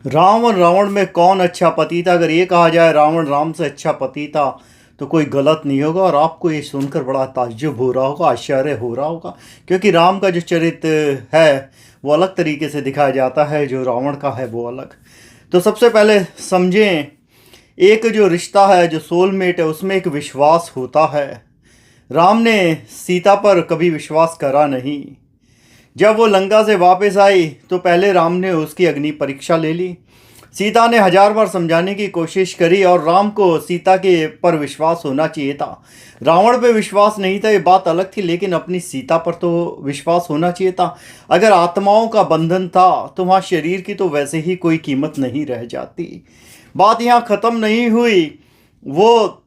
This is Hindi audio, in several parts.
राम और रावण में कौन अच्छा पति था? अगर ये कहा जाए रावण राम से अच्छा पति था तो कोई गलत नहीं होगा, और आपको ये सुनकर बड़ा ताज्जुब हो रहा होगा, आश्चर्य हो रहा होगा। क्योंकि राम का जो चरित्र है वो अलग तरीके से दिखाया जाता है, जो रावण का है वो अलग। तो सबसे पहले समझें, एक जो रिश्ता है, जो सोलमेट है, उसमें एक विश्वास होता है। राम ने सीता पर कभी विश्वास करा नहीं। जब वो लंका से वापस आई तो पहले राम ने उसकी अग्नि परीक्षा ले ली। सीता ने हजार बार समझाने की कोशिश करी, और राम को सीता के पर विश्वास होना चाहिए था। रावण पे विश्वास नहीं था, ये बात अलग थी, लेकिन अपनी सीता पर तो विश्वास होना चाहिए था। अगर आत्माओं का बंधन था तो वहाँ शरीर की तो वैसे ही कोई कीमत नहीं रह जाती। बात यहाँ ख़त्म नहीं हुई। वो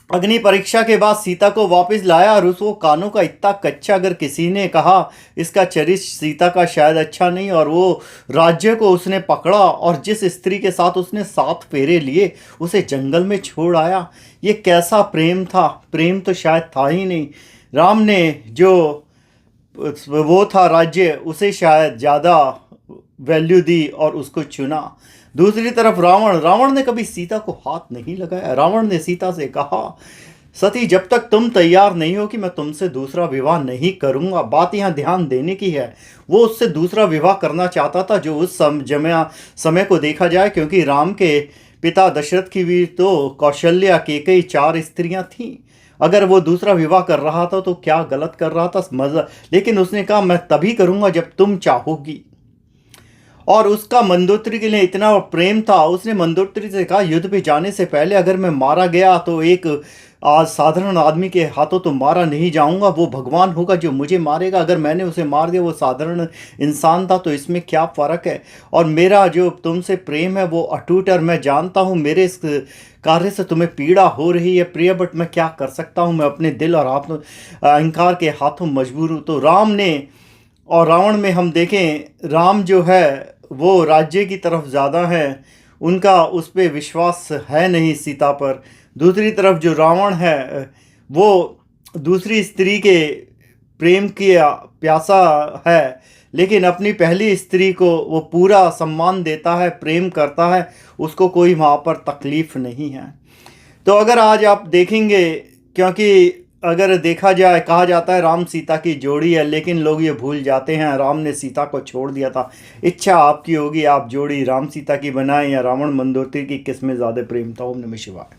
अग्नि परीक्षा के बाद सीता को वापस लाया, और उस वो कानों का इतना कच्चा, अगर किसी ने कहा इसका चरित्र सीता का शायद अच्छा नहीं, और वो राज्य को उसने पकड़ा, और जिस स्त्री के साथ उसने 7 फेरे लिए उसे जंगल में छोड़ आया। ये कैसा प्रेम था? प्रेम तो शायद था ही नहीं। राम ने जो वो था राज्य, उसे शायद ज़्यादा वैल्यू दी और उसको चुना। दूसरी तरफ रावण रावण ने कभी सीता को हाथ नहीं लगाया। रावण ने सीता से कहा, सती, जब तक तुम तैयार नहीं हो कि मैं तुमसे दूसरा विवाह नहीं करूंगा। बात यहाँ ध्यान देने की है। वो उससे दूसरा विवाह करना चाहता था, जो उस समय को देखा जाए, क्योंकि राम के पिता दशरथ की भी तो कौशल्या, केकई 4 स्त्रियां थीं। अगर वो दूसरा विवाह कर रहा था तो क्या गलत कर रहा था? मजा। लेकिन उसने कहा, मैं तभी करूंगा जब तुम चाहोगी। और उसका मंदोदरी के लिए इतना प्रेम था, उसने मंदोदरी से कहा, युद्ध पे जाने से पहले अगर मैं मारा गया तो एक आज साधारण आदमी के हाथों तो मारा नहीं जाऊंगा, वो भगवान होगा जो मुझे मारेगा। अगर मैंने उसे मार दिया, वो साधारण इंसान था, तो इसमें क्या फ़र्क है? और मेरा जो तुमसे प्रेम है वो अटूट है, और मैं जानता हूँ मेरे इस कार्य से तुम्हें पीड़ा हो रही है प्रिय, बट मैं क्या कर सकता हूँ? मैं अपने दिल और हाथों अहंकार के हाथों मजबूर हूँ। तो राम ने और रावण में हम देखें, राम जो है वो राज्य की तरफ ज़्यादा है, उनका उस पर विश्वास है नहीं सीता पर। दूसरी तरफ जो रावण है वो दूसरी स्त्री के प्रेम की प्यासा है, लेकिन अपनी पहली स्त्री को वो पूरा सम्मान देता है, प्रेम करता है, उसको कोई वहाँ पर तकलीफ़ नहीं है। तो अगर आज आप देखेंगे, क्योंकि अगर देखा जाए, कहा जाता है राम सीता की जोड़ी है, लेकिन लोग ये भूल जाते हैं राम ने सीता को छोड़ दिया था। इच्छा आपकी होगी, आप जोड़ी राम सीता की बनाएं या रावण मंदोदरी की, किस में ज़्यादा प्रेम था? ओम नमः शिवाय।